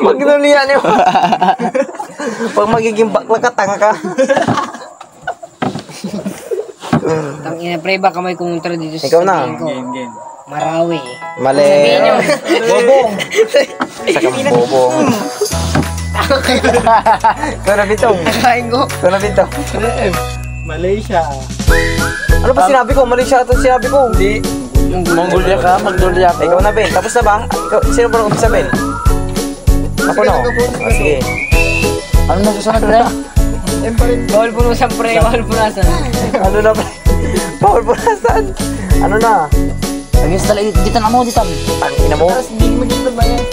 Magnulian yun. Pag magiging bakla ka, tanga ka. Tangina pre, baka may kontra dito sa Ikaw na. game. Marawi. Mali. Bobong. Isa kang bobong. Kuna bitong. Kain ko. Kuna bitong. Malaysia. Ano ba sinabi ko? Malaysia ito sinabi ko. Hindi. Mongolia ka, Mongolia ka. Ikaw na, Ben. Tapos na ba? Ikaw, sino ba nag-umpisa, Ben? Ako na. Sige. Ano na susunod na? Bawal punusan pre, bawal punasan. Ano na, pre? Bawal punasan. Ano na? Nag-install dito na mo dito. Ang ina mo? Hindi magiging ba yan?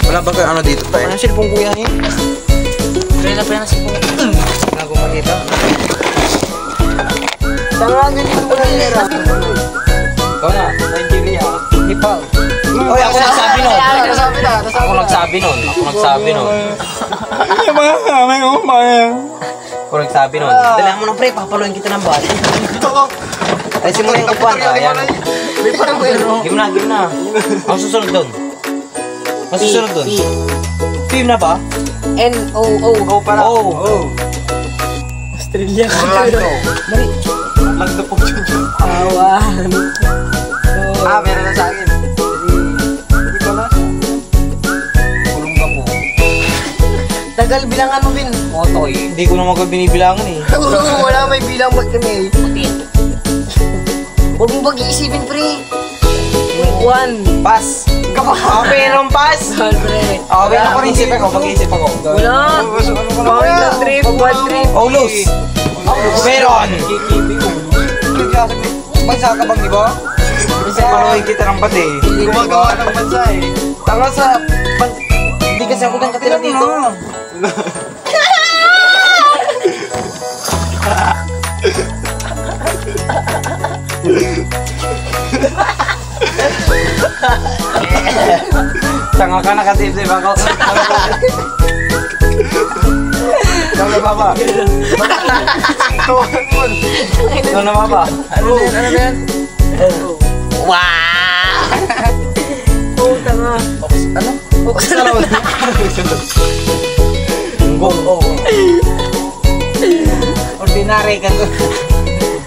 Wala ba kayo ano dito, pre? Ano silpong kuya niya? Pre na si po. Nago makita. Tanga ganito po lang nila. Ikaw na. Nigeria. Nepal. Oy, ako nagsabi nun. Ako nagsabi nun. Ako nagsabi nun. Dalihan mo na, pre. Papaluin kita ng bali. Alisin mo na yung kapuan ka. Ayan. Game na. Ang susunod doon. Film na ba? N-O-O. Go para. Oh. Australia. Orlando. Magdupok yun. Awan. Meron na sa akin. Hindi ko na. Kulong ka po. Tagal bilangan mo bin. Otoy. Hindi ko naman binibilangan eh. Wala may bilang ba't kami? Huwag mong pag-iisipin pre. One. Pass. Okay, nung pass. Pre. Okay, ako rin isip ako. Mag-iisip ako. Wala. Bakit na trip? Bad trip. Oh, lose. Meron. Bansa ka bang iba? Kasi maluhin kita ng pati. Gumagawa ng bansa eh. Tanga sa... Hindi kasi ako nang katira dito. Tanga ka nakatip-tip ako. Ikaw na baba. Ikaw na baba. Ano na yan? Wow! Oh, tanga. Ano? Ox na naman. Go. Ordinary ka to.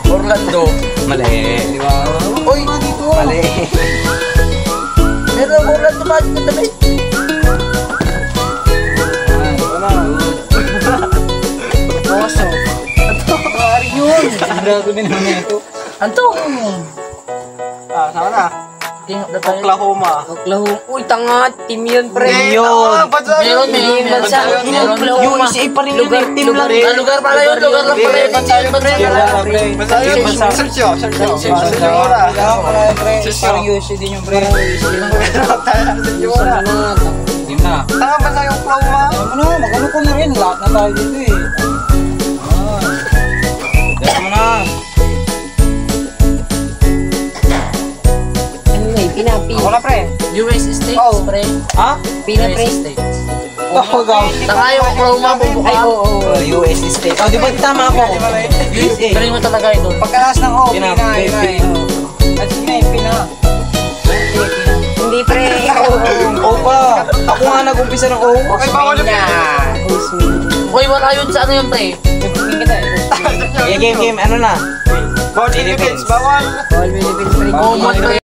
Orlando. Mali. Uy, dito. Mali. Pero Orlando ba? Dami. Oso. Pari yun. Sigurado din naman ito. Anto? Saan na? Oklahoma. Oklahoma. Uy, tanga. Team yun, pre. Yun. Meron. Bansa. Oklahoma. USA pa rin yun. Team lang. Lugar pala yun. Lugar lang pala yun. Bansa yun, pre. Bansa yun. Search yun. Parang USA din yung pre. Team na. Tanga bansa yung Oklahoma. Magano ko na rin. Lahat na tayo dito eh. Dito mo na. Pinapi. Ako na pre. US States, pre. Ha? Pinapi. Tanga yung Oklahoma. Ay, oo. US States. Oh, di ba tama ako? USA. Galing mo talaga ito. Pagkalas ng O, Pina. At sige na, Pina. Hindi, pre. O pa. Ako nga nag-umpisa ng O. Ay, bawal yun. Uy, wala yun sa ano yun, pre. Game. Ano na? Bawal Philippines. Bawal. All Philippines, pre.